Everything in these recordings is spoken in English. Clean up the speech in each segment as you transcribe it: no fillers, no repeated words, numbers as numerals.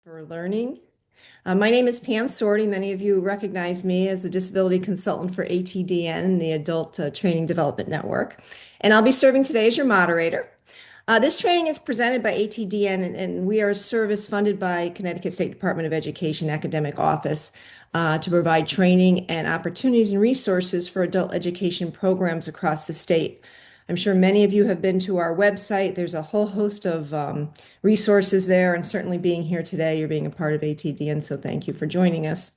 for learning. My name is Pam Sorty. Many of you recognize me as the disability consultant for ATDN, the Adult Training Development Network. And I'll be serving today as your moderator. This training is presented by ATDN, and we are a service funded by Connecticut State Department of Education Academic Office to provide training and opportunities and resources for adult education programs across the state. I'm sure many of you have been to our website. There's a whole host of resources there, and certainly being here today, you're being a part of ATDN, so thank you for joining us.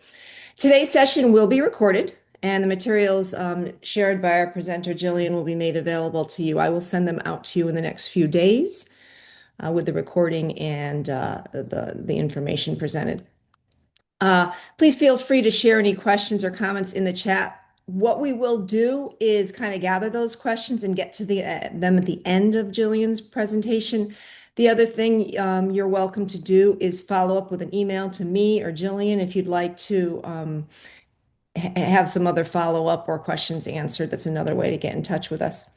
Today's session will be recorded, and the materials shared by our presenter, Jillian, will be made available to you. I will send them out to you in the next few days with the recording and the information presented. Please feel free to share any questions or comments in the chat. What we will do is kind of gather those questions and get to them at the end of Jillian's presentation. The other thing you're welcome to do is follow up with an email to me or Jillian if you'd like to have some other follow-up or questions answered. That's another way to get in touch with us.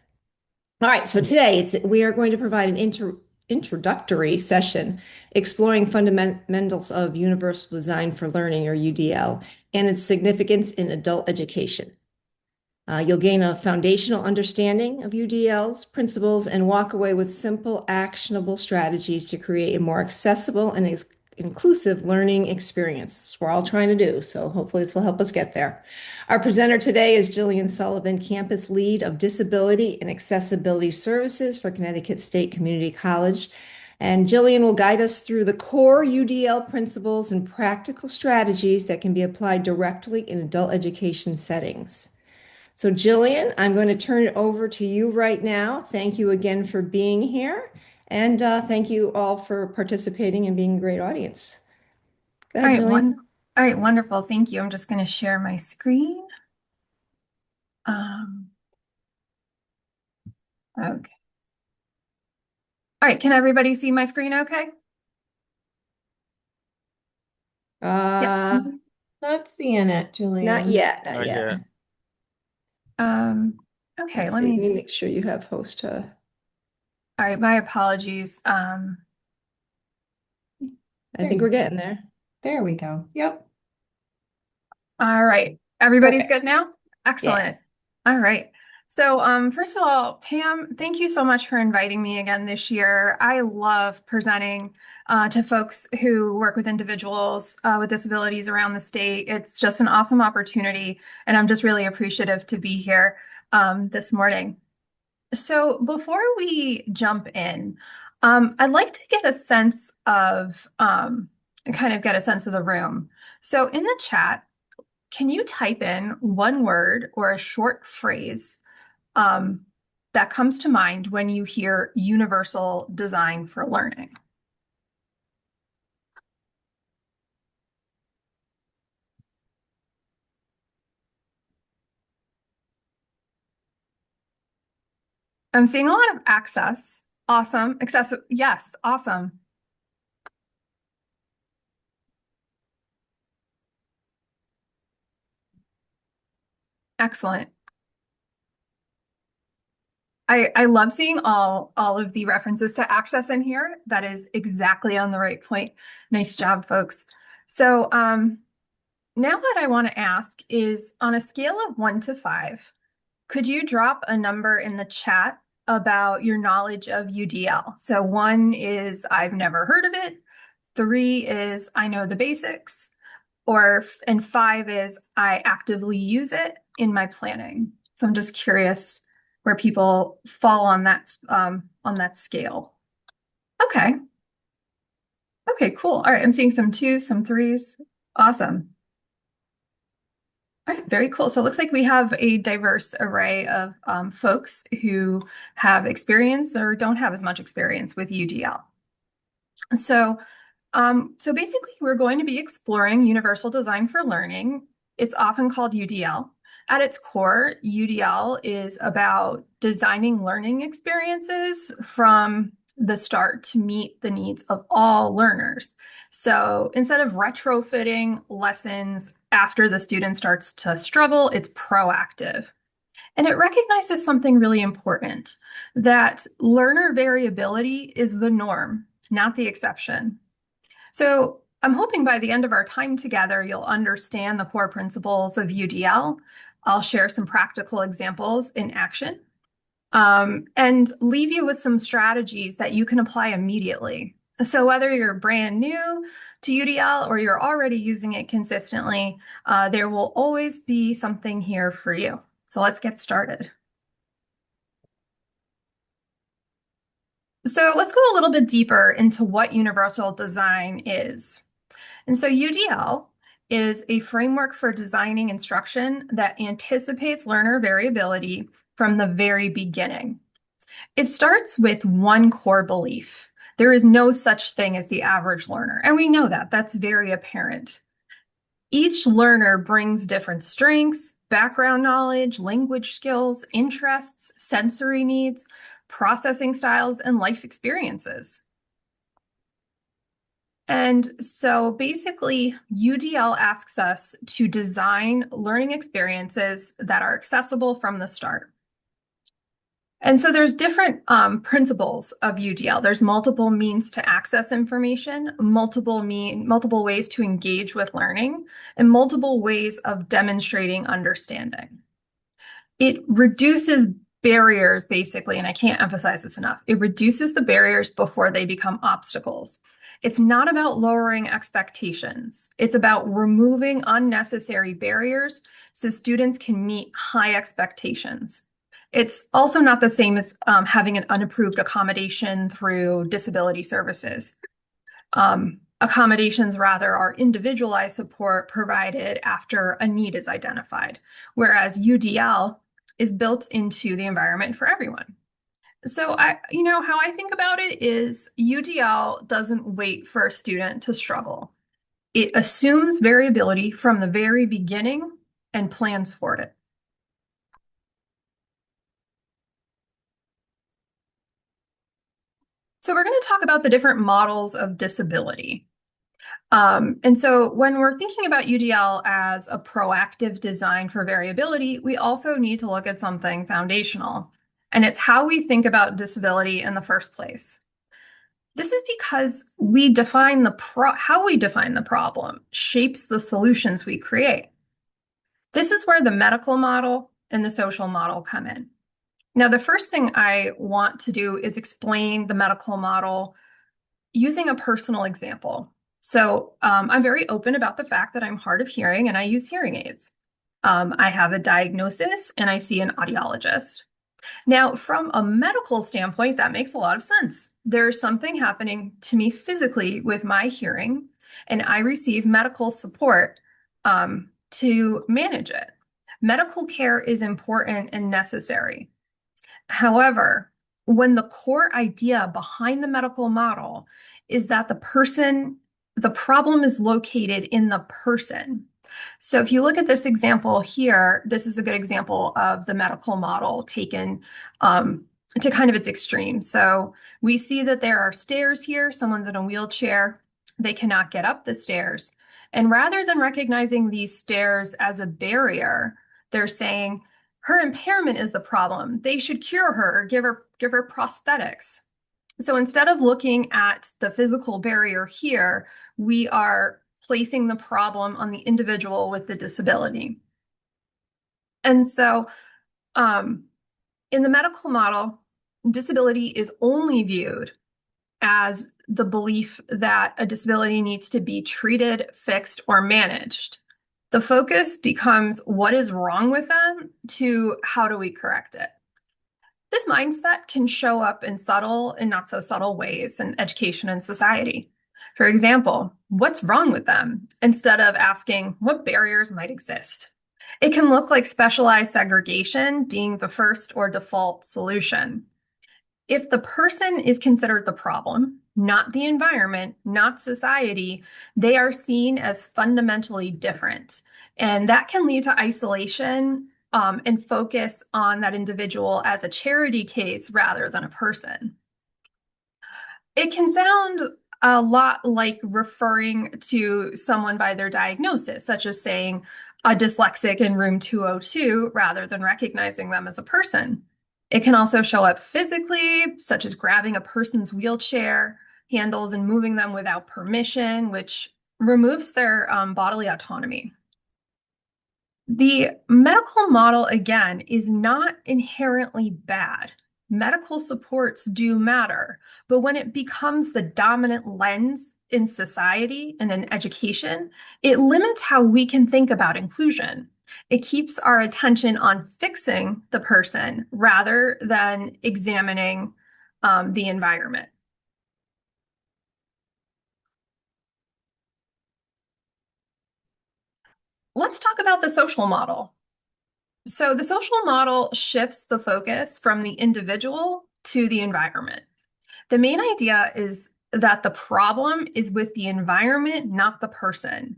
All right, so today we are going to provide an introductory session exploring fundamentals of universal design for learning, or UDL, and its significance in adult education. You'll gain a foundational understanding of UDL's principles and walk away with simple, actionable strategies to create a more accessible and inclusive learning experience. We're all trying to do, so hopefully this will help us get there. Our presenter today is Jillian Sullivan, Campus Lead of Disability and Accessibility Services for Connecticut State Community College. And Jillian will guide us through the core UDL principles and practical strategies that can be applied directly in adult education settings. So Jillian, I'm going to turn it over to you right now. Thank you again for being here. And thank you all for participating and being a great audience. Go ahead, Jillian. All right, wonderful. Thank you. I'm just going to share my screen. Okay. All right, can everybody see my screen okay? Yeah. Not seeing it, Jillian. Not yet, not Not yet. yet. Okay, Let's let see. me Let me make sure you have host. All right, my apologies. I think we're getting there. There we go. Yep. All right, everybody's Perfect. good now? Excellent. All right. So first of all, Pam, thank you so much for inviting me again this year. I love presenting to folks who work with individuals with disabilities around the state. It's just an awesome opportunity, and I'm just really appreciative to be here this morning. So before we jump in, I'd like to get a sense of the room. So in the chat, can you type in one word or a short phrase that comes to mind when you hear universal design for learning? I'm seeing a lot of access. Awesome. Accessible. Yes. Awesome. Excellent. I love seeing all of the references to access in here. That is exactly on the right point. Nice job, folks. So now what I want to ask is, on a scale of 1 to 5, could you drop a number in the chat about your knowledge of UDL? So 1 is I've never heard of it, 3 is I know the basics, and 5 is I actively use it in my planning. So I'm just curious where people fall on that scale. Okay. Okay, cool. All right, I'm seeing some 2s, some 3s. Awesome. All right, very cool. So it looks like we have a diverse array of folks who have experience or don't have as much experience with UDL. So basically, we're going to be exploring universal design for learning. It's often called UDL. At its core, UDL is about designing learning experiences from the start to meet the needs of all learners. So instead of retrofitting lessons after the student starts to struggle, it's proactive. And it recognizes something really important, that learner variability is the norm, not the exception. So I'm hoping by the end of our time together, you'll understand the core principles of UDL. I'll share some practical examples in action, and leave you with some strategies that you can apply immediately. So whether you're brand new to UDL or you're already using it consistently, there will always be something here for you. So let's get started. So let's go a little bit deeper into what universal design is. And so UDL is a framework for designing instruction that anticipates learner variability from the very beginning. It starts with one core belief. There is no such thing as the average learner, and we know that. That's very apparent. Each learner brings different strengths, background knowledge, language skills, interests, sensory needs, processing styles, and life experiences. And so basically, UDL asks us to design learning experiences that are accessible from the start. And so there's different principles of UDL. There's multiple means to access information, multiple ways to engage with learning, and multiple ways of demonstrating understanding. It reduces barriers, basically, and I can't emphasize this enough. It reduces the barriers before they become obstacles. It's not about lowering expectations. It's about removing unnecessary barriers so students can meet high expectations. It's also not the same as having an unapproved accommodation through disability services. Accommodations, rather, are individualized support provided after a need is identified, whereas UDL is built into the environment for everyone. So how I think about it is UDL doesn't wait for a student to struggle. It assumes variability from the very beginning and plans for it. So we're going to talk about the different models of disability. And so when we're thinking about UDL as a proactive design for variability, we also need to look at something foundational, and it's how we think about disability in the first place. This is because how we define the problem shapes the solutions we create. This is where the medical model and the social model come in. Now, the first thing I want to do is explain the medical model using a personal example. So I'm very open about the fact that I'm hard of hearing and I use hearing aids. I have a diagnosis and I see an audiologist. Now, from a medical standpoint, that makes a lot of sense. There's something happening to me physically with my hearing, and I receive medical support to manage it. Medical care is important and necessary. However, when the core idea behind the medical model is that the problem is located in the person. So if you look at this example here, this is a good example of the medical model taken to kind of its extreme. So we see that there are stairs here. Someone's in a wheelchair. They cannot get up the stairs. And rather than recognizing these stairs as a barrier, they're saying, her impairment is the problem. They should cure her or give her prosthetics. So instead of looking at the physical barrier here, we are placing the problem on the individual with the disability. And so in the medical model, disability is only viewed as the belief that a disability needs to be treated, fixed, or managed. The focus becomes what is wrong with them to how do we correct it. This mindset can show up in subtle and not so subtle ways in education and society. For example, what's wrong with them? Instead of asking what barriers might exist. It can look like specialized segregation being the first or default solution. If the person is considered the problem, not the environment, not society, they are seen as fundamentally different. And that can lead to isolation and focus on that individual as a charity case rather than a person. It can sound a lot like referring to someone by their diagnosis, such as saying a dyslexic in room 202 rather than recognizing them as a person. It can also show up physically, such as grabbing a person's wheelchair handles and moving them without permission, which removes their bodily autonomy. The medical model, again, is not inherently bad. Medical supports do matter, but when it becomes the dominant lens in society and in education, it limits how we can think about inclusion. It keeps our attention on fixing the person rather than examining the environment. Let's talk about the social model. So the social model shifts the focus from the individual to the environment. The main idea is that the problem is with the environment, not the person.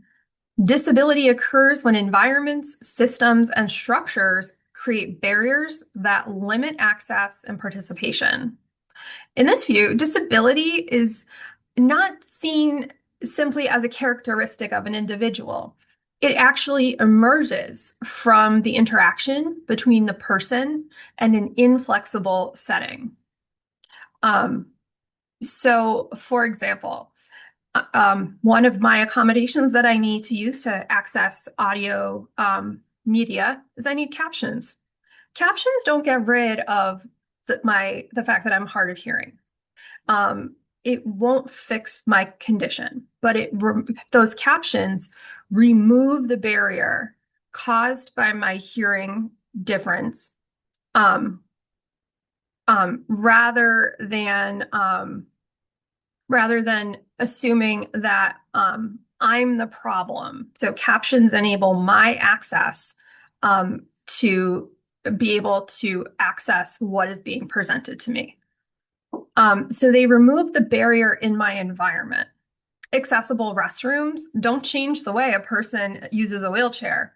Disability occurs when environments, systems, and structures create barriers that limit access and participation. In this view, disability is not seen simply as a characteristic of an individual. It actually emerges from the interaction between the person and an inflexible setting. So, for example, one of my accommodations that I need to use to access audio media is I need captions. Captions don't get rid of the fact that I'm hard of hearing. It won't fix my condition, but those captions remove the barrier caused by my hearing difference, rather than assuming that I'm the problem. So captions enable my access to be able to access what is being presented to me. So they remove the barrier in my environment. Accessible restrooms don't change the way a person uses a wheelchair.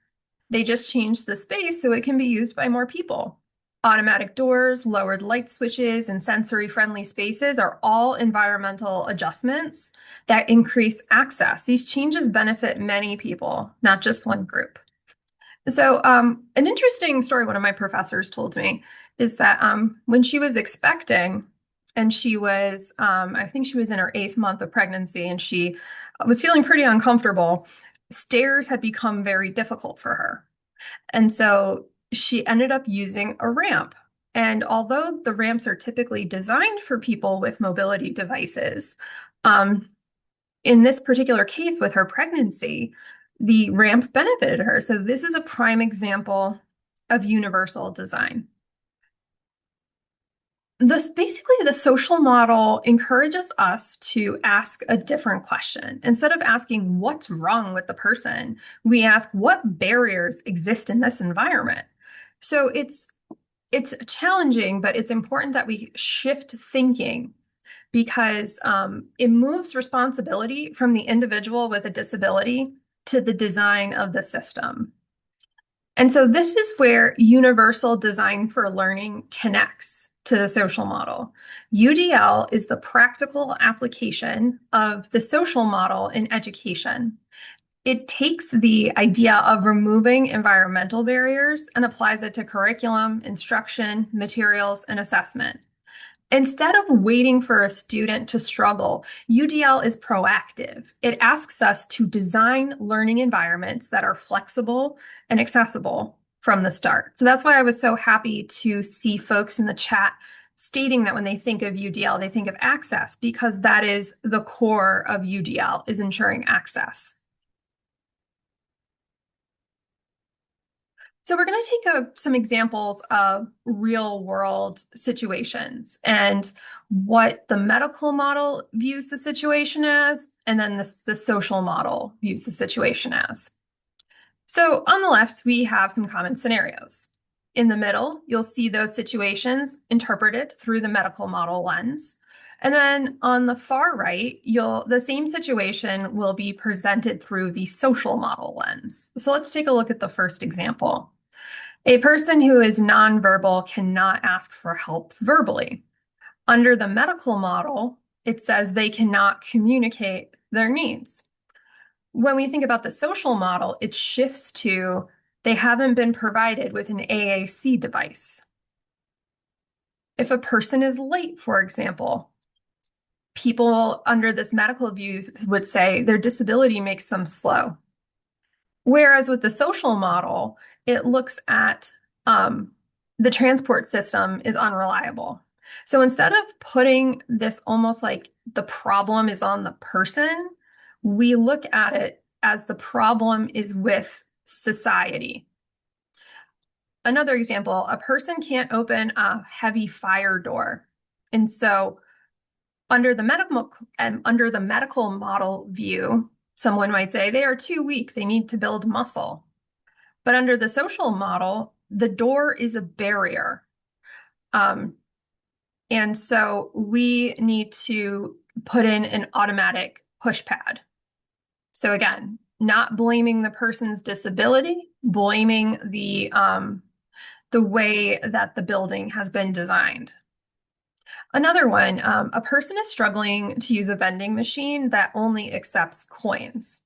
They just change the space so it can be used by more people. Automatic doors, lowered light switches, and sensory-friendly spaces are all environmental adjustments that increase access. These changes benefit many people, not just one group. So an interesting story one of my professors told me is that when she was expecting, and she was, I think she was in her 8th month of pregnancy, and she was feeling pretty uncomfortable, stairs had become very difficult for her. And so she ended up using a ramp. And although the ramps are typically designed for people with mobility devices, in this particular case with her pregnancy, the ramp benefited her. So this is a prime example of universal design. Basically, the social model encourages us to ask a different question. Instead of asking what's wrong with the person, we ask what barriers exist in this environment. So it's challenging, but it's important that we shift thinking because it moves responsibility from the individual with a disability to the design of the system. And so this is where universal design for learning connects to the social model. UDL is the practical application of the social model in education. It takes the idea of removing environmental barriers and applies it to curriculum, instruction, materials, and assessment. Instead of waiting for a student to struggle, UDL is proactive. It asks us to design learning environments that are flexible and accessible from the start. So that's why I was so happy to see folks in the chat stating that when they think of UDL, they think of access, because that is the core of UDL, is ensuring access. So we're going to take some examples of real world situations and what the medical model views the situation as, and then the social model views the situation as. So on the left, we have some common scenarios. In the middle, you'll see those situations interpreted through the medical model lens. And then on the far right, the same situation will be presented through the social model lens. So let's take a look at the first example. A person who is nonverbal cannot ask for help verbally. Under the medical model, it says they cannot communicate their needs. When we think about the social model, it shifts to they haven't been provided with an AAC device. If a person is late, for example, people under this medical view would say their disability makes them slow. Whereas with the social model, it looks at the transport system is unreliable. So instead of putting this almost like the problem is on the person, we look at it as the problem is with society. Another example, a person can't open a heavy fire door. And so under the medical model view, someone might say they are too weak, they need to build muscle. But under the social model, the door is a barrier. And so we need to put in an automatic push pad. So again, not blaming the person's disability, blaming the way that the building has been designed. Another one, a person is struggling to use a vending machine that only accepts coins.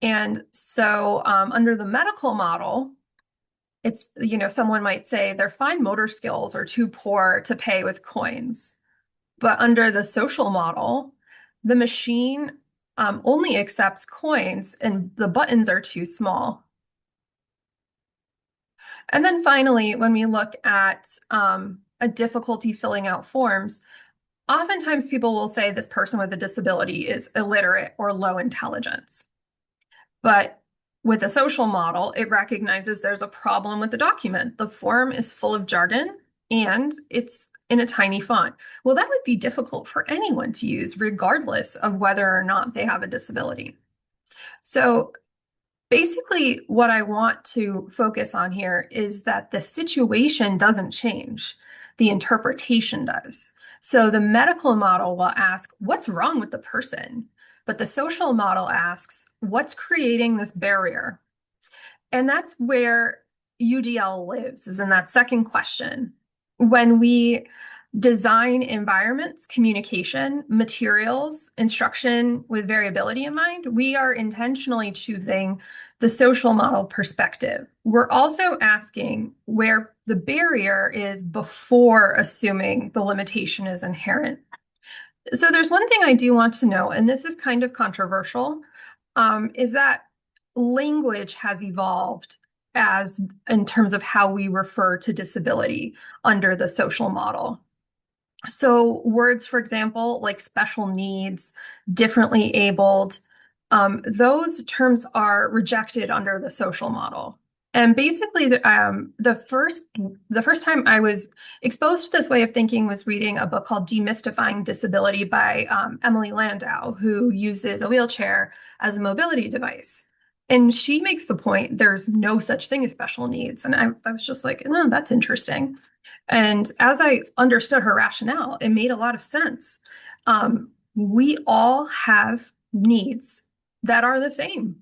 And so under the medical model, it's, someone might say their fine motor skills are too poor to pay with coins. But under the social model, the machine only accepts coins and the buttons are too small. And then finally, when we look at a difficulty filling out forms, oftentimes people will say this person with a disability is illiterate or low intelligence. But with a social model, it recognizes there's a problem with the document. The form is full of jargon and it's in a tiny font. Well, that would be difficult for anyone to use, regardless of whether or not they have a disability. So basically, what I want to focus on here is that the situation doesn't change. The interpretation does. So the medical model will ask, what's wrong with the person? But the social model asks, what's creating this barrier? And that's where UDL lives, is in that second question. When we design environments, communication, materials, instruction with variability in mind, we are intentionally choosing the social model perspective. We're also asking where the barrier is before assuming the limitation is inherent. So there's one thing I do want to know, and this is kind of controversial, is that language has evolved as in terms of how we refer to disability under the social model. So words, for example, like special needs, differently abled, those terms are rejected under the social model. And basically, the first time I was exposed to this way of thinking was reading a book called Demystifying Disability by Emily Landau, who uses a wheelchair as a mobility device. And she makes the point there's no such thing as special needs. And I was just like, oh, that's interesting. And as I understood her rationale, it made a lot of sense. We all have needs that are the same.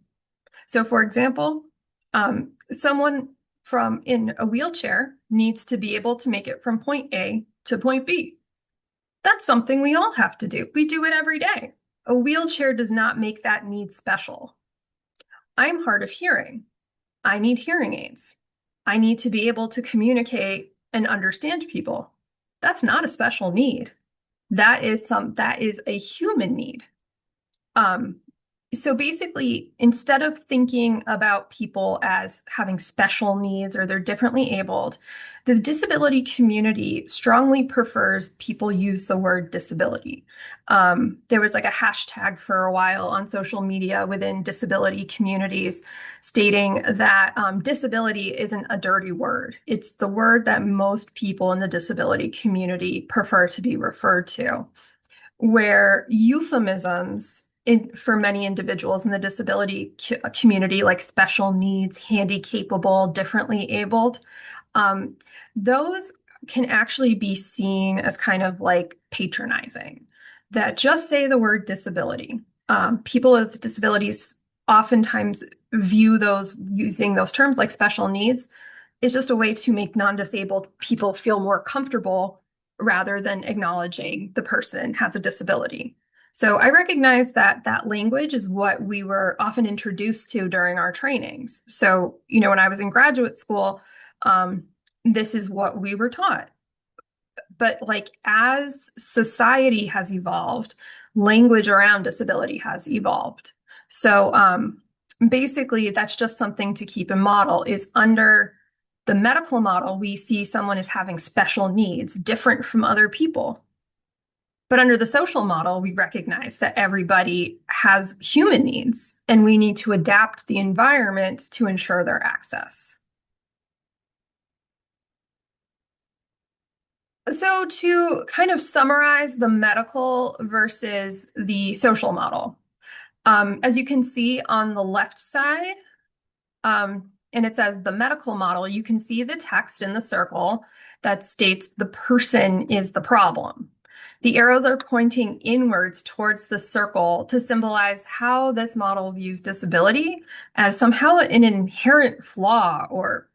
So for example, someone in a wheelchair needs to be able to make it from point A to point B. That's something we all have to do. We do it every day. A wheelchair does not make that need special. I'm hard of hearing. I need hearing aids. I need to be able to communicate and understand people. That's not a special need. That is a human need. So basically, instead of thinking about people as having special needs or they're differently abled, the disability community strongly prefers people use the word disability. There was like a hashtag for a while on social media within disability communities stating that disability isn't a dirty word. It's the word that most people in the disability community prefer to be referred to, where euphemisms for many individuals in the disability community, like special needs, handy-capable, differently abled, those can actually be seen as kind of like patronizing. That just say the word disability. People with disabilities oftentimes view using those terms like special needs is just a way to make non-disabled people feel more comfortable rather than acknowledging the person has a disability. So I recognize that that language is what we were often introduced to during our trainings. So, when I was in graduate school, this is what we were taught. but like as society has evolved, language around disability has evolved. So basically, that's just something to keep in model is under the medical model, we see someone as having special needs, different from other people. But under the social model, we recognize that everybody has human needs and we need to adapt the environment to ensure their access. So to kind of summarize the medical versus the social model, as you can see on the left side, and it says the medical model, you can see the text in the circle that states the person is the problem. The arrows are pointing inwards towards the circle to symbolize how this model views disability as somehow an inherent flaw or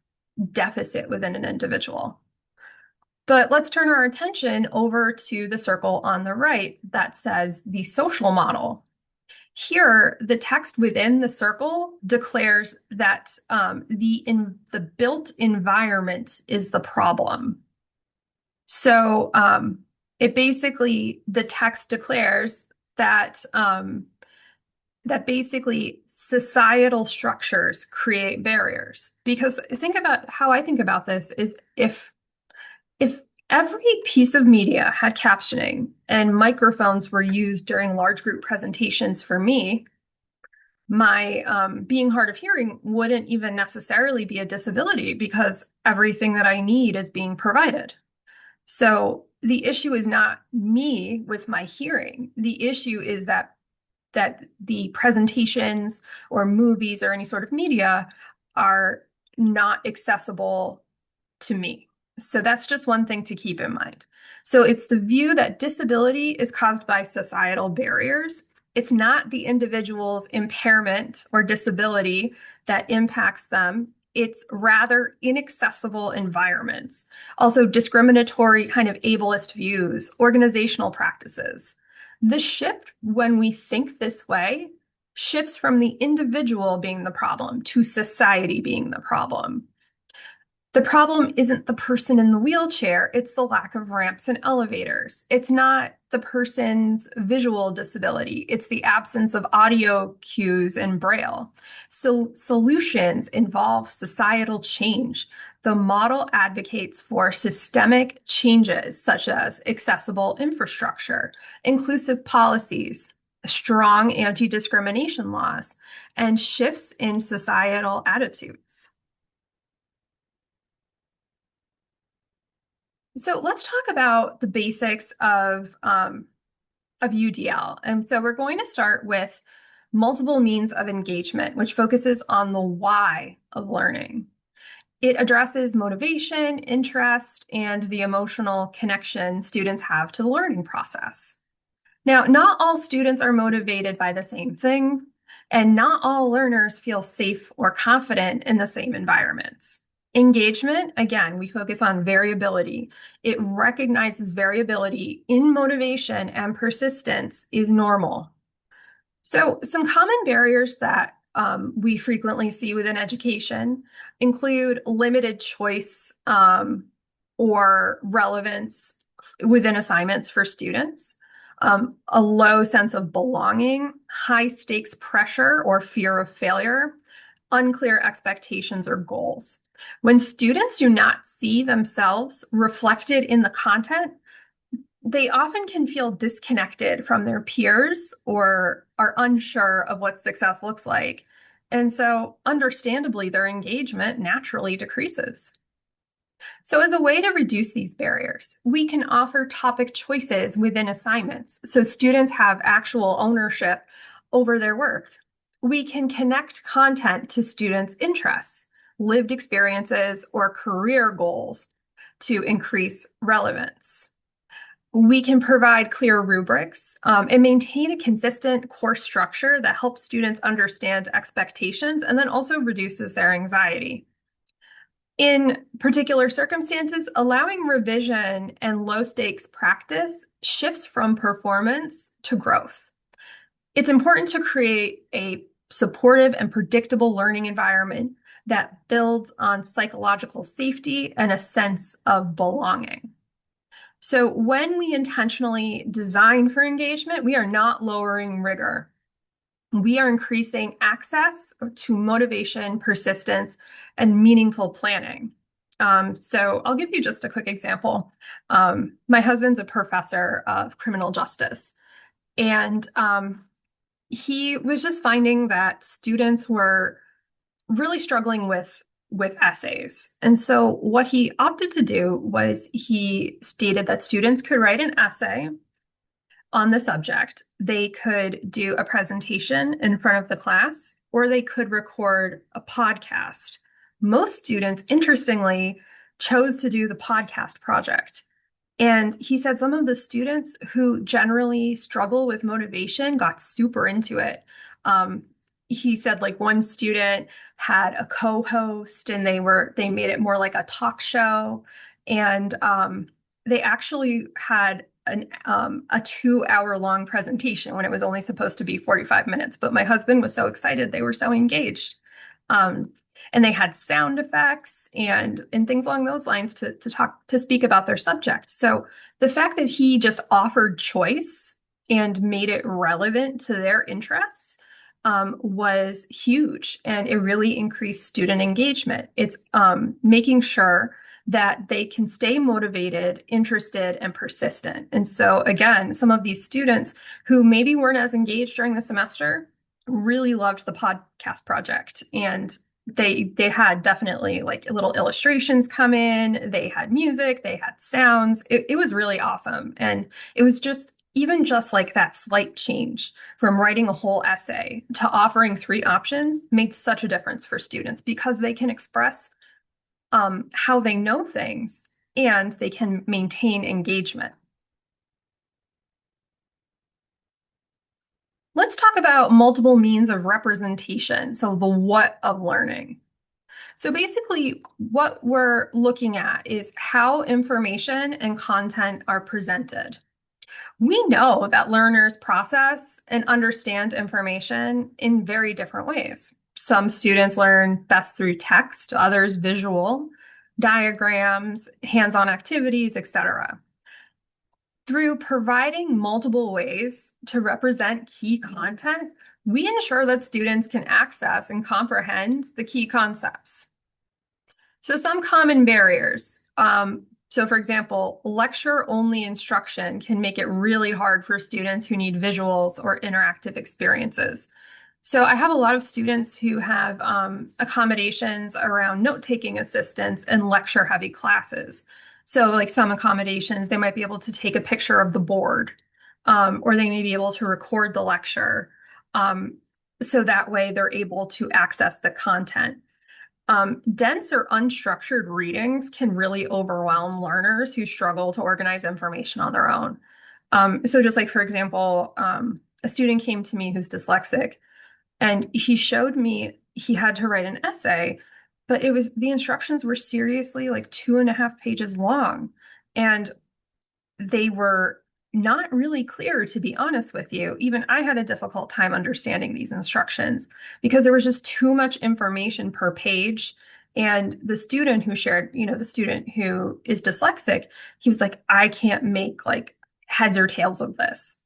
deficit within an individual. But let's turn our attention over to the circle on the right that says the social model. Here, the text within the circle declares that the built environment is the problem. So it basically, the text declares that that basically societal structures create barriers. Because think about how I think about this is if every piece of media had captioning and microphones were used during large group presentations for me, my being hard of hearing wouldn't even necessarily be a disability because everything that I need is being provided. So the issue is not me with my hearing. The issue is that the presentations or movies or any sort of media are not accessible to me. So that's just one thing to keep in mind. So it's the view that disability is caused by societal barriers. It's not the individual's impairment or disability that impacts them. It's rather inaccessible environments, also discriminatory kind of ableist views, organizational practices. The shift when we think this way shifts from the individual being the problem to society being the problem. The problem isn't the person in the wheelchair, it's the lack of ramps and elevators. It's not the person's visual disability, it's the absence of audio cues and braille. So solutions involve societal change. The model advocates for systemic changes such as accessible infrastructure, inclusive policies, strong anti-discrimination laws, and shifts in societal attitudes. So let's talk about the basics of UDL. And so we're going to start with multiple means of engagement, which focuses on the why of learning. It addresses motivation, interest, and the emotional connection students have to the learning process. Now, not all students are motivated by the same thing, and not all learners feel safe or confident in the same environments. Engagement, again, we focus on variability. It recognizes variability in motivation and persistence is normal. So some common barriers that we frequently see within education include limited choice or relevance within assignments for students, a low sense of belonging, high stakes pressure or fear of failure, unclear expectations or goals. When students do not see themselves reflected in the content, they often can feel disconnected from their peers or are unsure of what success looks like. And so, understandably, their engagement naturally decreases. So as a way to reduce these barriers, we can offer topic choices within assignments so students have actual ownership over their work. We can connect content to students' interests, lived experiences, or career goals to increase relevance. We can provide clear rubrics and maintain a consistent course structure that helps students understand expectations and then also reduces their anxiety. In particular circumstances, allowing revision and low stakes practice shifts from performance to growth. It's important to create a supportive and predictable learning environment that builds on psychological safety and a sense of belonging. So when we intentionally design for engagement, we are not lowering rigor. We are increasing access to motivation, persistence, and meaningful planning. So I'll give you just a quick example. My husband's a professor of criminal justice, and he was just finding that students were really struggling with essays. And so what he opted to do was he stated that students could write an essay on the subject. They could do a presentation in front of the class, or they could record a podcast. Most students, interestingly, chose to do the podcast project. And he said some of the students who generally struggle with motivation got super into it. He said like one student had a co-host and they made it more like a talk show. And they actually had a 2 hour long presentation when it was only supposed to be 45 minutes. But my husband was so excited, they were so engaged. And they had sound effects and things along those lines to speak about their subject. So the fact that he just offered choice and made it relevant to their interests was huge, and it really increased student engagement. It's making sure that they can stay motivated, interested, and persistent. And so again, some of these students who maybe weren't as engaged during the semester really loved the podcast project, and they had definitely like little illustrations come in, they had music, they had sounds. It was really awesome. And it was just even just like that slight change from writing a whole essay to offering 3 options made such a difference for students because they can express how they know things and they can maintain engagement. Let's talk about multiple means of representation. So the what of learning. So basically what we're looking at is how information and content are presented. We know that learners process and understand information in very different ways. Some students learn best through text, others visual, diagrams, hands-on activities, etc. Through providing multiple ways to represent key content, we ensure that students can access and comprehend the key concepts. So some common barriers. So for example, lecture-only instruction can make it really hard for students who need visuals or interactive experiences. So I have a lot of students who have accommodations around note-taking assistance and lecture-heavy classes. So like some accommodations, they might be able to take a picture of the board, or they may be able to record the lecture. So that way they're able to access the content. Dense or unstructured readings can really overwhelm learners who struggle to organize information on their own. So just like, for example, a student came to me who's dyslexic, and he showed me he had to write an essay, but the instructions were seriously like 2.5 pages long. And they were not really clear, to be honest with you. Even I had a difficult time understanding these instructions because there was just too much information per page. And the student who shared, the student who is dyslexic, he was like, I can't make like heads or tails of this.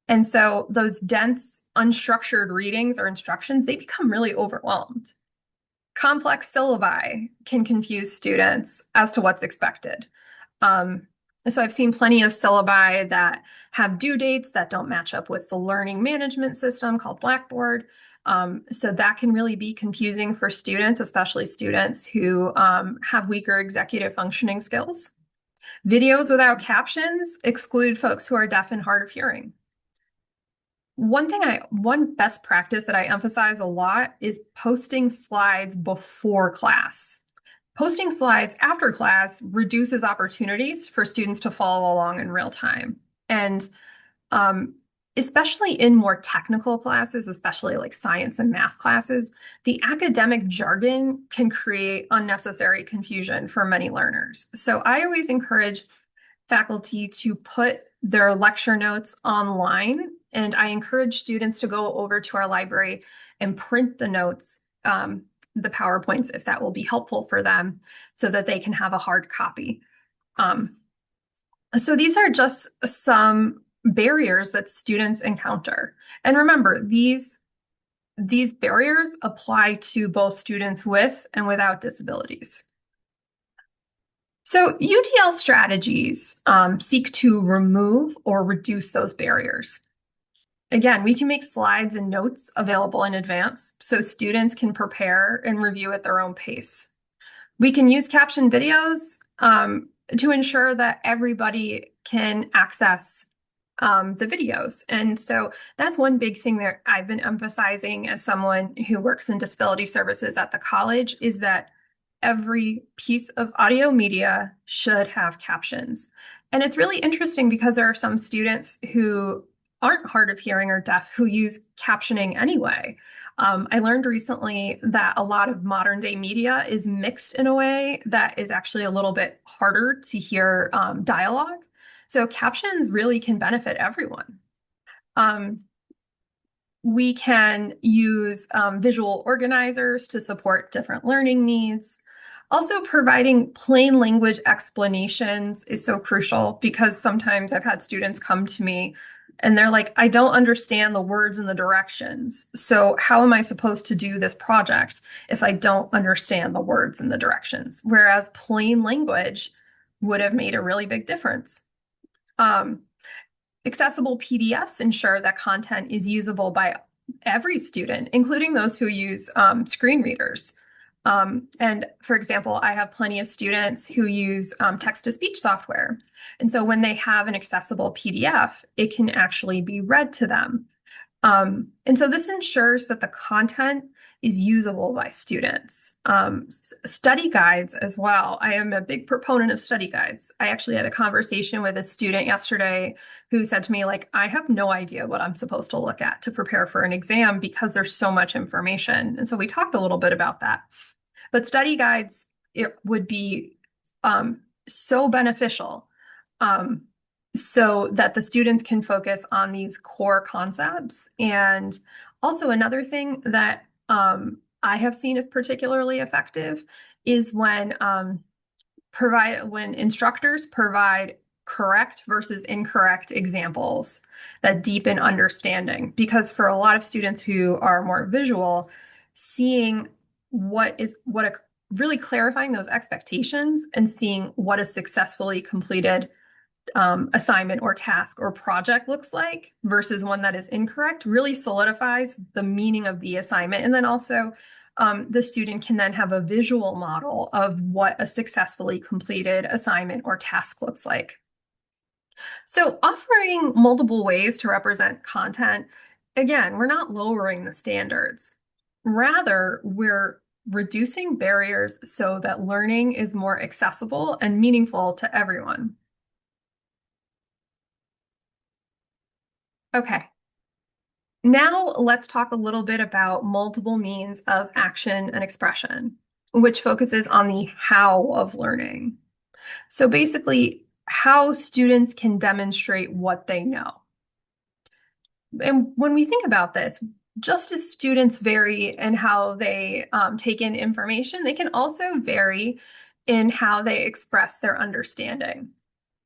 And so those dense, unstructured readings or instructions, they become really overwhelmed. Complex syllabi can confuse students as to what's expected. So I've seen plenty of syllabi that have due dates that don't match up with the learning management system called Blackboard. So that can really be confusing for students, especially students who have weaker executive functioning skills. Videos without captions exclude folks who are deaf and hard of hearing. One best practice that I emphasize a lot is posting slides before class. Posting slides after class reduces opportunities for students to follow along in real time. And especially in more technical classes, especially like science and math classes, the academic jargon can create unnecessary confusion for many learners. So I always encourage faculty to put their lecture notes online, and I encourage students to go over to our library and print the notes, the PowerPoints, if that will be helpful for them, so that they can have a hard copy. So these are just some barriers that students encounter. And remember, these barriers apply to both students with and without disabilities. So UTL strategies seek to remove or reduce those barriers. Again, we can make slides and notes available in advance so students can prepare and review at their own pace. We can use caption videos to ensure that everybody can access the videos. And so that's one big thing that I've been emphasizing as someone who works in disability services at the college is that every piece of audio media should have captions. And it's really interesting because there are some students who aren't hard of hearing or deaf who use captioning anyway. I learned recently that a lot of modern day media is mixed in a way that is actually a little bit harder to hear dialogue. So captions really can benefit everyone. We can use visual organizers to support different learning needs. Also, providing plain language explanations is so crucial because sometimes I've had students come to me and they're like, I don't understand the words and the directions. So how am I supposed to do this project if I don't understand the words and the directions? Whereas plain language would have made a really big difference. Accessible PDFs ensure that content is usable by every student, including those who use screen readers. And for example, I have plenty of students who use text-to-speech software. And so when they have an accessible PDF, it can actually be read to them. And so this ensures that the content is usable by students. Study guides as well. I am a big proponent of study guides. I actually had a conversation with a student yesterday who said to me, like, I have no idea what I'm supposed to look at to prepare for an exam because there's so much information. And so we talked a little bit about that. But study guides, it would be so beneficial so that the students can focus on these core concepts. And also another thing that I have seen is particularly effective is when instructors provide correct versus incorrect examples that deepen understanding. Because for a lot of students who are more visual, seeing really clarifying those expectations and seeing what a successfully completed assignment or task or project looks like versus one that is incorrect really solidifies the meaning of the assignment. And then also the student can then have a visual model of what a successfully completed assignment or task looks like. So offering multiple ways to represent content, again, we're not lowering the standards. Rather, we're reducing barriers so that learning is more accessible and meaningful to everyone. Okay. Now let's talk a little bit about multiple means of action and expression, which focuses on the how of learning. So basically, how students can demonstrate what they know. And when we think about this, just as students vary in how they take in information, they can also vary in how they express their understanding.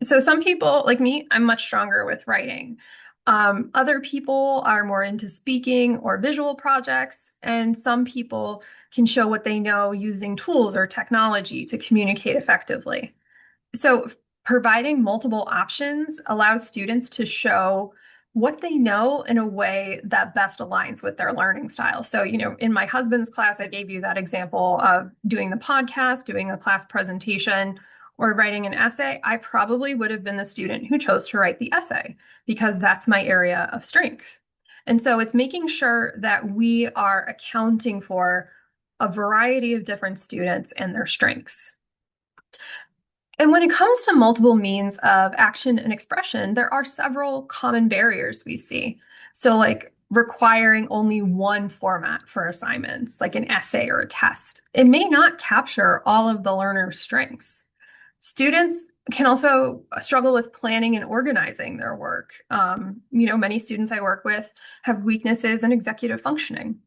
So some people, like me, I'm much stronger with writing. Other people are more into speaking or visual projects, and some people can show what they know using tools or technology to communicate effectively. So providing multiple options allows students to show what they know in a way that best aligns with their learning style. So, in my husband's class, I gave you that example of doing the podcast, doing a class presentation, or writing an essay. I probably would have been the student who chose to write the essay because that's my area of strength. And so it's making sure that we are accounting for a variety of different students and their strengths. And when it comes to multiple means of action and expression, there are several common barriers we see. So like requiring only one format for assignments, like an essay or a test. It may not capture all of the learner's strengths. Students can also struggle with planning and organizing their work. Many students I work with have weaknesses in executive functioning.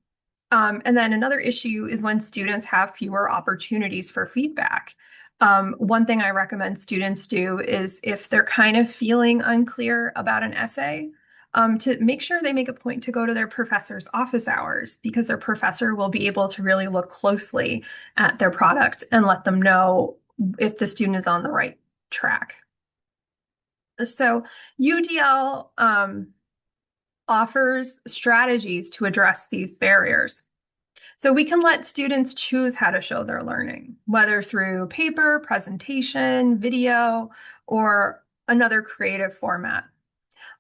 And then another issue is when students have fewer opportunities for feedback. One thing I recommend students do is if they're kind of feeling unclear about an essay, to make sure they make a point to go to their professor's office hours, because their professor will be able to really look closely at their product and let them know if the student is on the right track. So UDL offers strategies to address these barriers. So we can let students choose how to show their learning, whether through paper, presentation, video, or another creative format.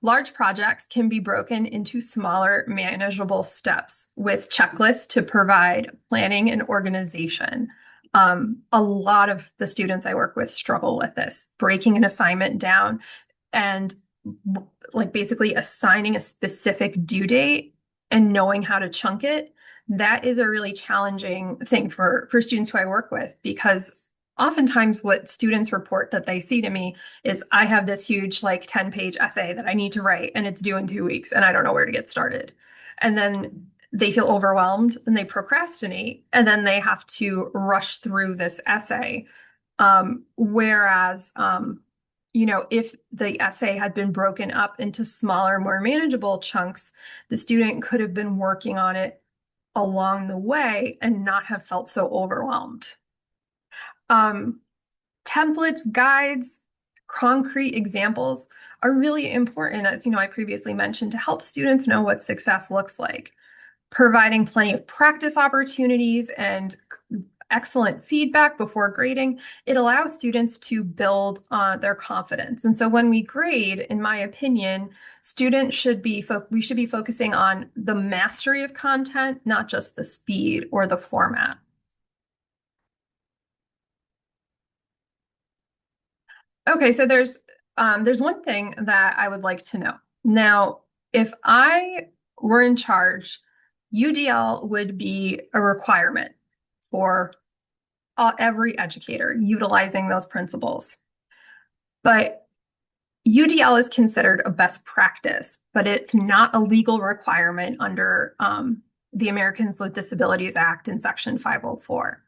Large projects can be broken into smaller, manageable steps with checklists to provide planning and organization. A lot of the students I work with struggle with this, breaking an assignment down and like basically assigning a specific due date and knowing how to chunk it. That is a really challenging thing for students who I work with, because oftentimes what students report that they see to me is, I have this huge like 10-page essay that I need to write and it's due in 2 weeks and I don't know where to get started. And then they feel overwhelmed and they procrastinate, and then they have to rush through this essay. Whereas, if the essay had been broken up into smaller, more manageable chunks, the student could have been working on it along the way and not have felt so overwhelmed. Templates, guides, concrete examples are really important, as I previously mentioned, to help students know what success looks like. Providing plenty of practice opportunities and excellent feedback before grading, it allows students to build on their confidence. And so when we grade, in my opinion, students should be we should be focusing on the mastery of content, not just the speed or the format. Okay, so there's one thing that I would like to know. Now, if I were in charge, UDL would be a requirement for every educator utilizing those principles. But UDL is considered a best practice, but it's not a legal requirement under the Americans with Disabilities Act in Section 504.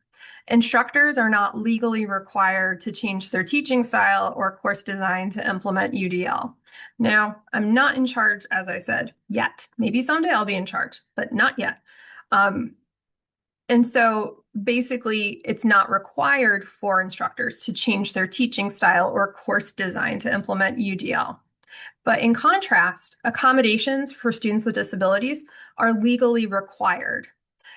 Instructors are not legally required to change their teaching style or course design to implement UDL. Now, I'm not in charge, as I said, yet. Maybe someday I'll be in charge, but not yet. And so basically, it's not required for instructors to change their teaching style or course design to implement UDL. But in contrast, accommodations for students with disabilities are legally required.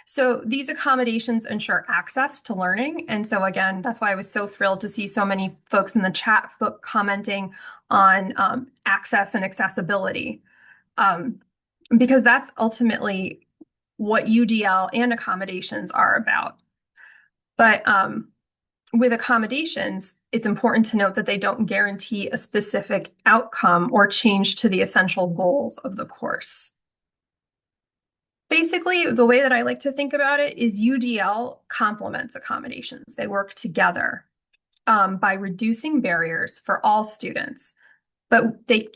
So these accommodations ensure access to learning. And so again, that's why I was so thrilled to see so many folks in the chat commenting on access and accessibility, because that's ultimately what UDL and accommodations are about. But with accommodations, it's important to note that they don't guarantee a specific outcome or change to the essential goals of the course. Basically, the way that I like to think about it is UDL complements accommodations. They work together by reducing barriers for all students, but they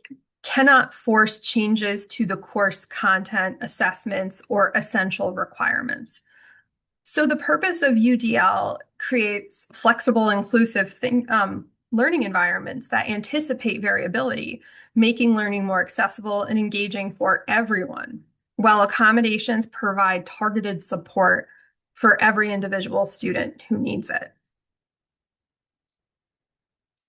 cannot force changes to the course content, assessments, or essential requirements. So the purpose of UDL creates flexible, inclusive learning environments that anticipate variability, making learning more accessible and engaging for everyone, while accommodations provide targeted support for every individual student who needs it.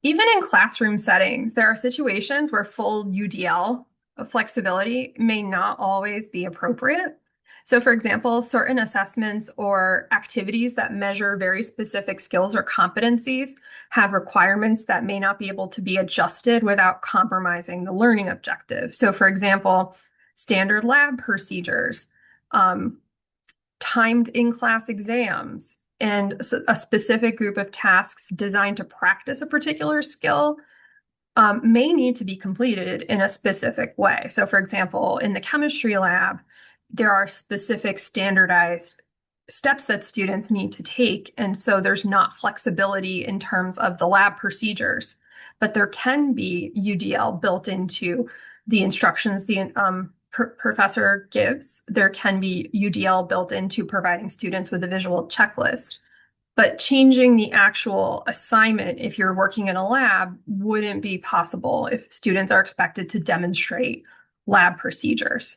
Even in classroom settings, there are situations where full UDL flexibility may not always be appropriate. So for example, certain assessments or activities that measure very specific skills or competencies have requirements that may not be able to be adjusted without compromising the learning objective. So for example, standard lab procedures, timed in-class exams, and a specific group of tasks designed to practice a particular skill may need to be completed in a specific way. So for example, in the chemistry lab, there are specific standardized steps that students need to take. And so there's not flexibility in terms of the lab procedures, but there can be UDL built into the instructions the professor gives. There can be UDL built into providing students with a visual checklist. but changing the actual assignment if you're working in a lab wouldn't be possible if students are expected to demonstrate lab procedures.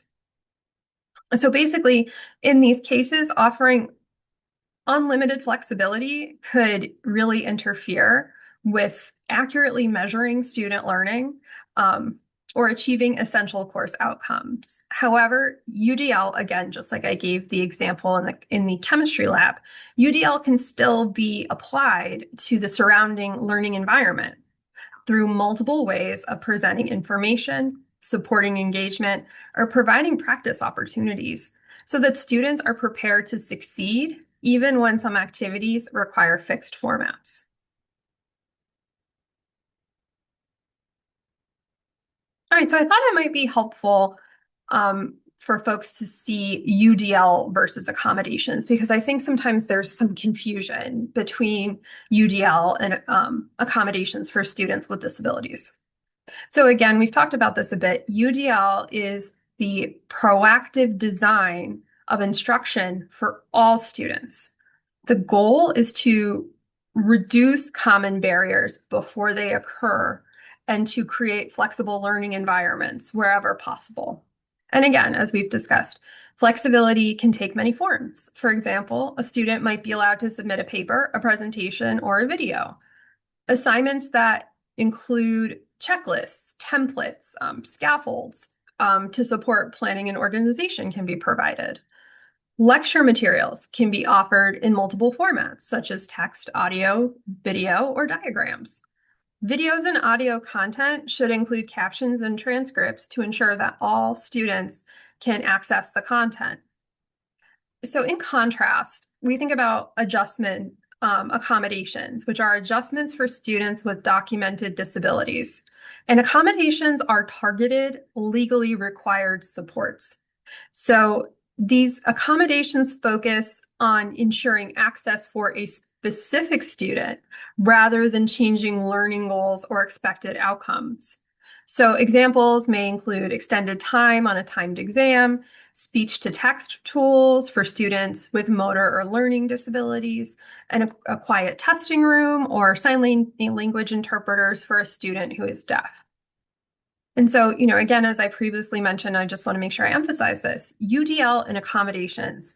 So basically, in these cases, offering unlimited flexibility could really interfere with accurately measuring student learning or achieving essential course outcomes. However, UDL, again, just like I gave the example in the chemistry lab, UDL can still be applied to the surrounding learning environment through multiple ways of presenting information, supporting engagement, or providing practice opportunities so that students are prepared to succeed even when some activities require fixed formats. All right, so I thought it might be helpful for folks to see UDL versus accommodations, because I think sometimes there's some confusion between UDL and accommodations for students with disabilities. So again, we've talked about this a bit. UDL is the proactive design of instruction for all students. The goal is to reduce common barriers before they occur and to create flexible learning environments wherever possible. And again, as we've discussed, flexibility can take many forms. For example, a student might be allowed to submit a paper, a presentation, or a video. Assignments that include checklists, templates, scaffolds to support planning and organization can be provided. Lecture materials can be offered in multiple formats, such as text, audio, video, or diagrams. Videos and audio content should include captions and transcripts to ensure that all students can access the content. So in contrast, we think about adjustment accommodations, which are adjustments for students with documented disabilities. And accommodations are targeted, legally required supports. So these accommodations focus on ensuring access for a specific student rather than changing learning goals or expected outcomes. So examples may include extended time on a timed exam, speech-to-text tools for students with motor or learning disabilities, and a quiet testing room or sign language interpreters for a student who is deaf. And so, again, as I previously mentioned, I just want to make sure I emphasize this. UDL and accommodations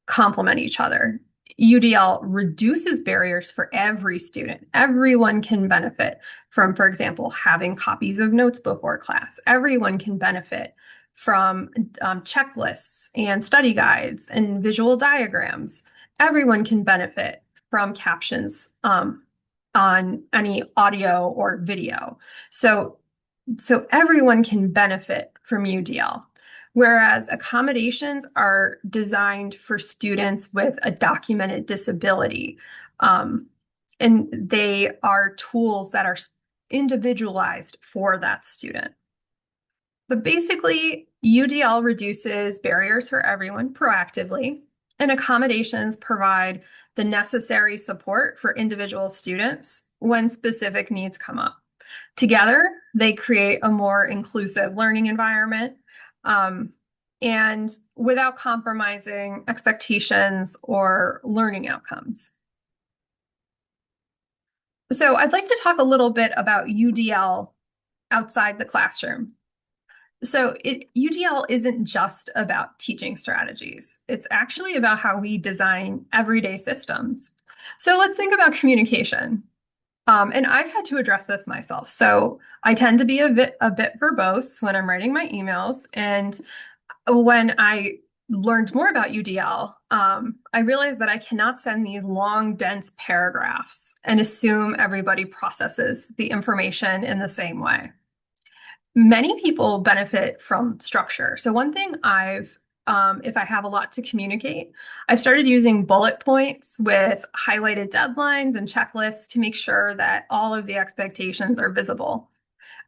complement each other. UDL reduces barriers for every student. Everyone can benefit from, for example, having copies of notes before class. Everyone can benefit from checklists and study guides and visual diagrams. Everyone can benefit from captions on any audio or video. So everyone can benefit from UDL, whereas accommodations are designed for students with a documented disability. And they are tools that are individualized for that student. But basically, UDL reduces barriers for everyone proactively, and accommodations provide the necessary support for individual students when specific needs come up. Together, they create a more inclusive learning environment and without compromising expectations or learning outcomes. So I'd like to talk a little bit about UDL outside the classroom. So UDL isn't just about teaching strategies. It's actually about how we design everyday systems. So let's think about communication. And I've had to address this myself. So I tend to be a bit verbose when I'm writing my emails. And when I learned more about UDL, I realized that I cannot send these long, dense paragraphs and assume everybody processes the information in the same way. Many people benefit from structure. So one thing if I have a lot to communicate, I've started using bullet points with highlighted deadlines and checklists to make sure that all of the expectations are visible.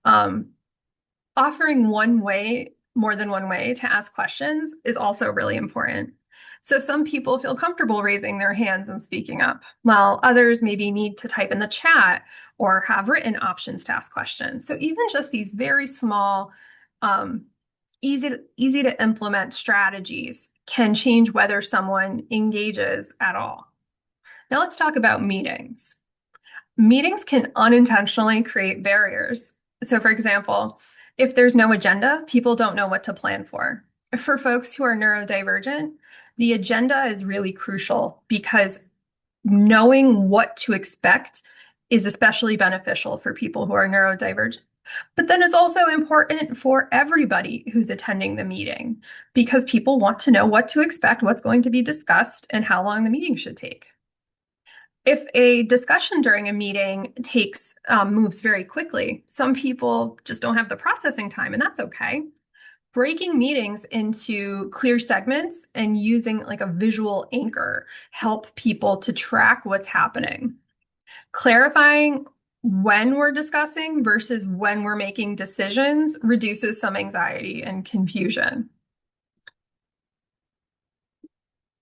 Offering more than one way to ask questions is also really important. So some people feel comfortable raising their hands and speaking up, while others maybe need to type in the chat or have written options to ask questions. So even just these very small, easy to implement strategies can change whether someone engages at all. Now let's talk about meetings. Meetings can unintentionally create barriers. So, for example, if there's no agenda, people don't know what to plan for. For folks who are neurodivergent, the agenda is really crucial because knowing what to expect is especially beneficial for people who are neurodivergent. But then it's also important for everybody who's attending the meeting because people want to know what to expect, what's going to be discussed, and how long the meeting should take. If a discussion during a meeting moves very quickly, some people just don't have the processing time, and that's okay. Breaking meetings into clear segments and using like a visual anchor help people to track what's happening. Clarifying when we're discussing versus when we're making decisions reduces some anxiety and confusion.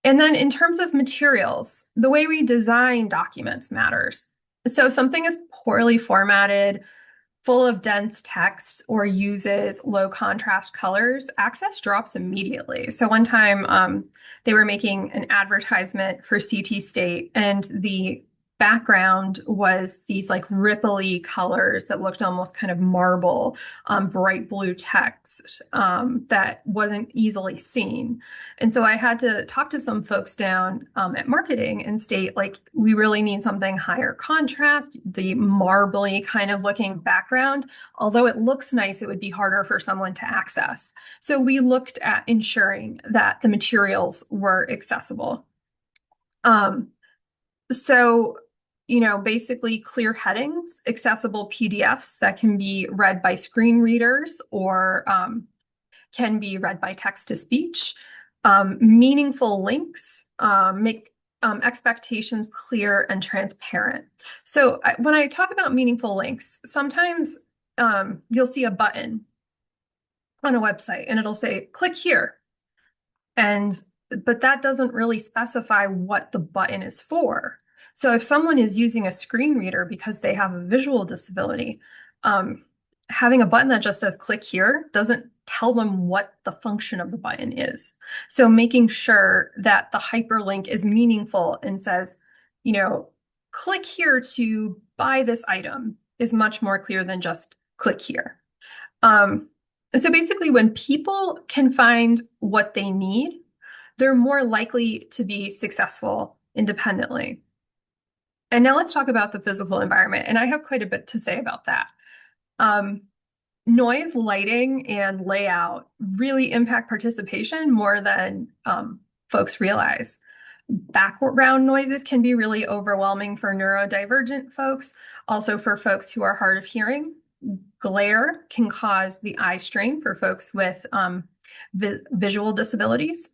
And then in terms of materials, the way we design documents matters. So if something is poorly formatted, full of dense text, or uses low contrast colors, access drops immediately. So one time they were making an advertisement for CT State, and the background was these like ripply colors that looked almost kind of marble, bright blue text that wasn't easily seen. And so I had to talk to some folks down at marketing and state, like, we really need something higher contrast, the marbly kind of looking background. Although it looks nice, it would be harder for someone to access. So we looked at ensuring that the materials were accessible. Basically clear headings, accessible PDFs that can be read by screen readers or can be read by text to speech, meaningful links, make expectations clear and transparent. So when I talk about meaningful links, sometimes you'll see a button on a website and it'll say, click here. But that doesn't really specify what the button is for. So if someone is using a screen reader because they have a visual disability, having a button that just says click here doesn't tell them what the function of the button is. So making sure that the hyperlink is meaningful and says, click here to buy this item is much more clear than just click here. So basically, when people can find what they need, they're more likely to be successful independently. And now let's talk about the physical environment. And I have quite a bit to say about that. Noise, lighting, and layout really impact participation more than folks realize. Background noises can be really overwhelming for neurodivergent folks, also for folks who are hard of hearing. Glare can cause the eye strain for folks with visual disabilities.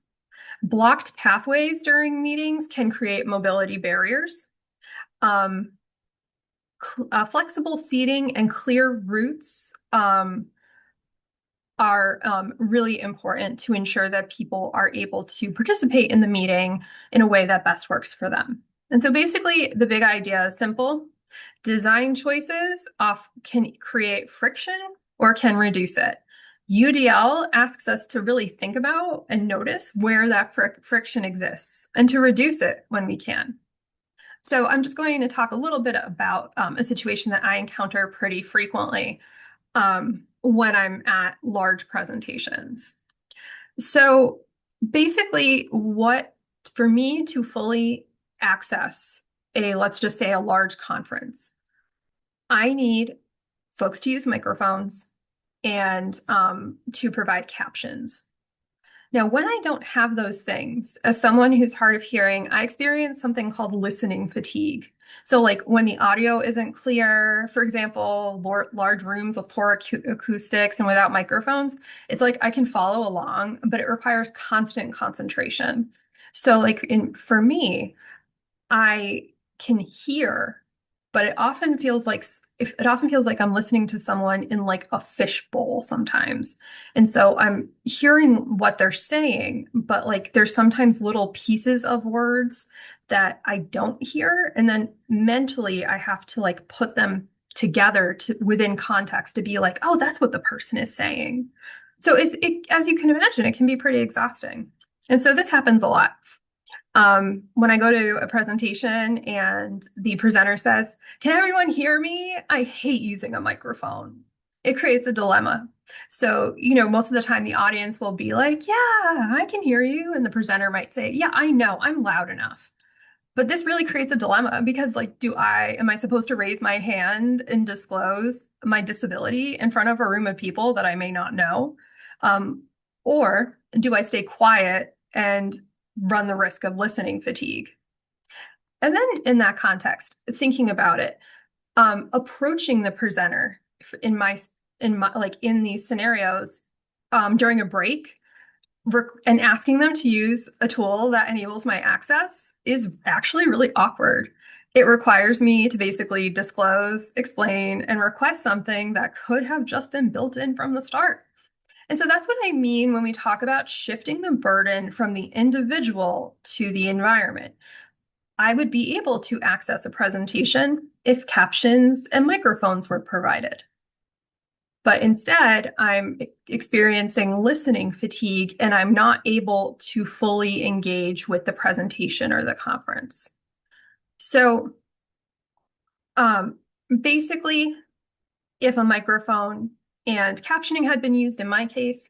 Blocked pathways during meetings can create mobility barriers. Flexible seating and clear routes are really important to ensure that people are able to participate in the meeting in a way that best works for them. And so basically, the big idea is simple. Design choices can create friction or can reduce it. UDL asks us to really think about and notice where that friction exists and to reduce it when we can. So I'm just going to talk a little bit about a situation that I encounter pretty frequently when I'm at large presentations. So basically, for me to fully access let's just say a large conference, I need folks to use microphones and to provide captions. Now, when I don't have those things, as someone who's hard of hearing, I experience something called listening fatigue. So like when the audio isn't clear, for example, large rooms with poor acoustics and without microphones, it's like I can follow along, but it requires constant concentration. So for me, I can hear, but it often feels like I'm listening to someone in like a fishbowl sometimes. And so I'm hearing what they're saying, but like there's sometimes little pieces of words that I don't hear. And then mentally I have to like put them together within context to be like, oh, that's what the person is saying. So as you can imagine, it can be pretty exhausting. And so this happens a lot. When I go to a presentation and the presenter says, "Can everyone hear me?" I hate using a microphone. It creates a dilemma. So, most of the time the audience will be like, "Yeah, I can hear you." And the presenter might say, "Yeah, I know, I'm loud enough." But this really creates a dilemma because, like, am I supposed to raise my hand and disclose my disability in front of a room of people that I may not know? Um, or do I stay quiet and run the risk of listening fatigue? And then in that context, thinking about it, approaching the presenter in these scenarios, during a break and asking them to use a tool that enables my access is actually really awkward. It requires me to basically disclose, explain, and request something that could have just been built in from the start. And so that's what I mean when we talk about shifting the burden from the individual to the environment. I would be able to access a presentation if captions and microphones were provided. But instead, I'm experiencing listening fatigue and I'm not able to fully engage with the presentation or the conference. So basically, if a microphone and captioning had been used in my case,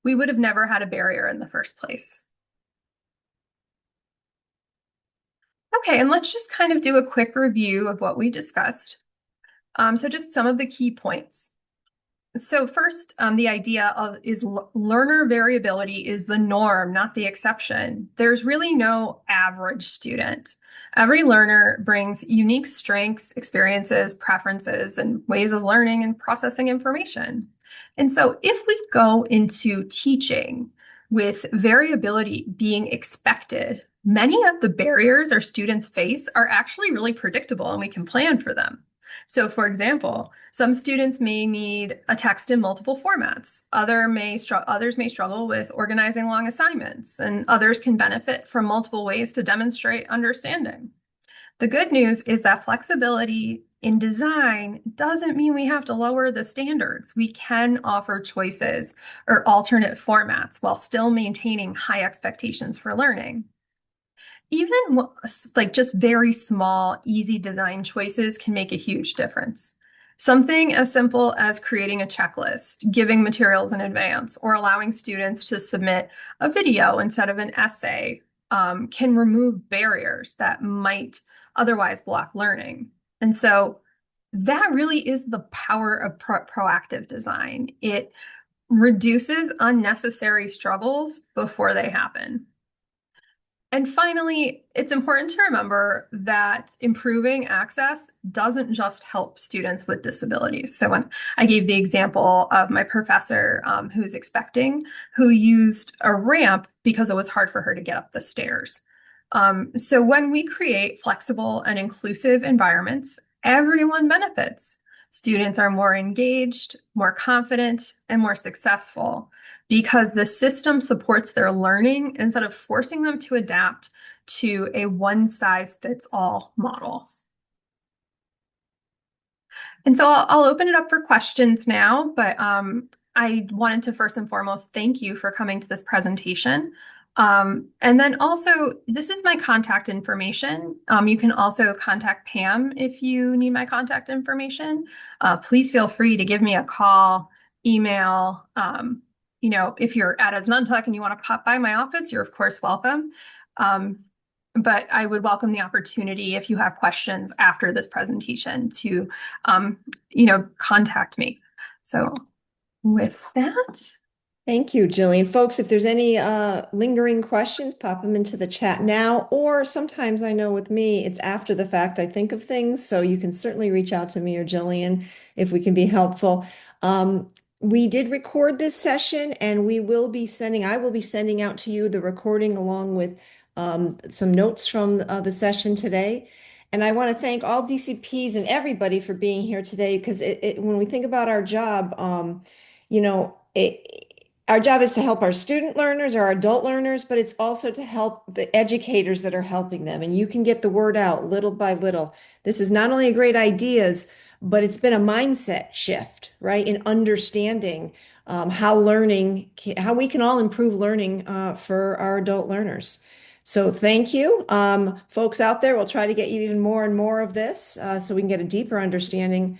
we would have never had a barrier in the first place. Okay, and let's just kind of do a quick review of what we discussed. So just some of the key points. So first, the idea of learner variability is the norm, not the exception. There's really no average student. Every learner brings unique strengths, experiences, preferences, and ways of learning and processing information. And so if we go into teaching with variability being expected, many of the barriers our students face are actually really predictable and we can plan for them. So for example, some students may need a text in multiple formats. Others may struggle with organizing long assignments, and others can benefit from multiple ways to demonstrate understanding. The good news is that flexibility in design doesn't mean we have to lower the standards. We can offer choices or alternate formats while still maintaining high expectations for learning. Even like just very small, easy design choices can make a huge difference. Something as simple as creating a checklist, giving materials in advance, or allowing students to submit a video instead of an essay can remove barriers that might otherwise block learning. And so that really is the power of proactive design. It reduces unnecessary struggles before they happen. And finally, it's important to remember that improving access doesn't just help students with disabilities. So when I gave the example of my professor who's expecting, who used a ramp because it was hard for her to get up the stairs. So when we create flexible and inclusive environments, everyone benefits. Students are more engaged, more confident, and more successful because the system supports their learning instead of forcing them to adapt to a one-size-fits-all model. And so I'll open it up for questions now, but I wanted to first and foremost thank you for coming to this presentation. And then also, this is my contact information. You can also contact Pam if you need my contact information. Please feel free to give me a call, email. If you're at Asnuntuck and you want to pop by my office, you're of course welcome. But I would welcome the opportunity if you have questions after this presentation to, contact me. So with that. Thank you, Jillian. Folks, if there's any lingering questions, pop them into the chat now, or sometimes I know with me, it's after the fact I think of things, so you can certainly reach out to me or Jillian if we can be helpful. We did record this session and I will be sending out to you the recording along with some notes from the session today. And I want to thank all DCPs and everybody for being here today because when we think about our job, our job is to help our student learners, our adult learners, but it's also to help the educators that are helping them. And you can get the word out little by little. This is not only a great ideas, but it's been a mindset shift, right? In understanding how we can all improve learning for our adult learners. So thank you. Folks out there, we'll try to get you even more and more of this so we can get a deeper understanding.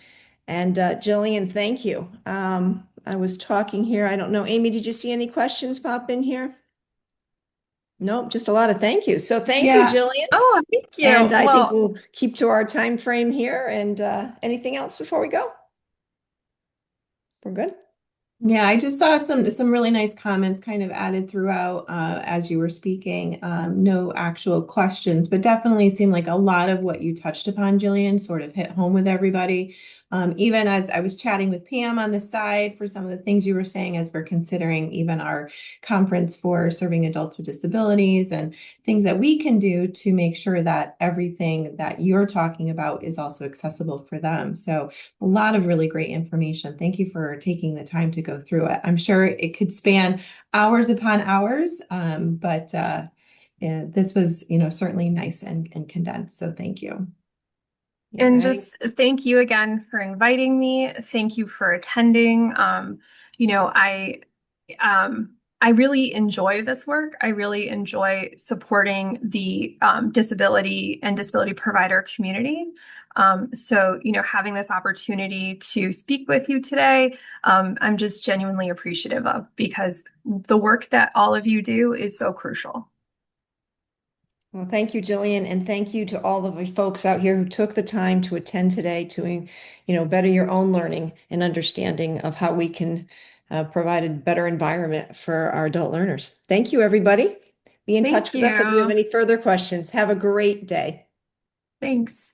And Jillian, thank you. I was talking here. I don't know. Amy, did you see any questions pop in here? Nope, just a lot of thank you. So thank you, Yeah. Jillian. Oh, thank you. And I think Well, we'll keep to our time frame here. And anything else before we go? We're good. Yeah, I just saw some really nice comments kind of added throughout as you were speaking. No actual questions, but definitely seemed like a lot of what you touched upon, Jillian, sort of hit home with everybody. Even as I was chatting with Pam on the side for some of the things you were saying as we're considering even our conference for serving adults with disabilities and things that we can do to make sure that everything that you're talking about is also accessible for them. So a lot of really great information. Thank you for taking the time to go through it. I'm sure it could span hours upon hours, but yeah, this was, certainly nice and condensed. So thank you. Yeah, and just thank you again for inviting me. Thank you for attending. You know, I really enjoy this work. I really enjoy supporting the disability and disability provider community. So, having this opportunity to speak with you today, I'm just genuinely appreciative of because the work that all of you do is so crucial. Well, thank you, Jillian, and thank you to all of the folks out here who took the time to attend today to, better your own learning and understanding of how we can provide a better environment for our adult learners. Thank you, everybody. Be in touch Thank with us if you have you. any further questions. Have a great day. Thanks.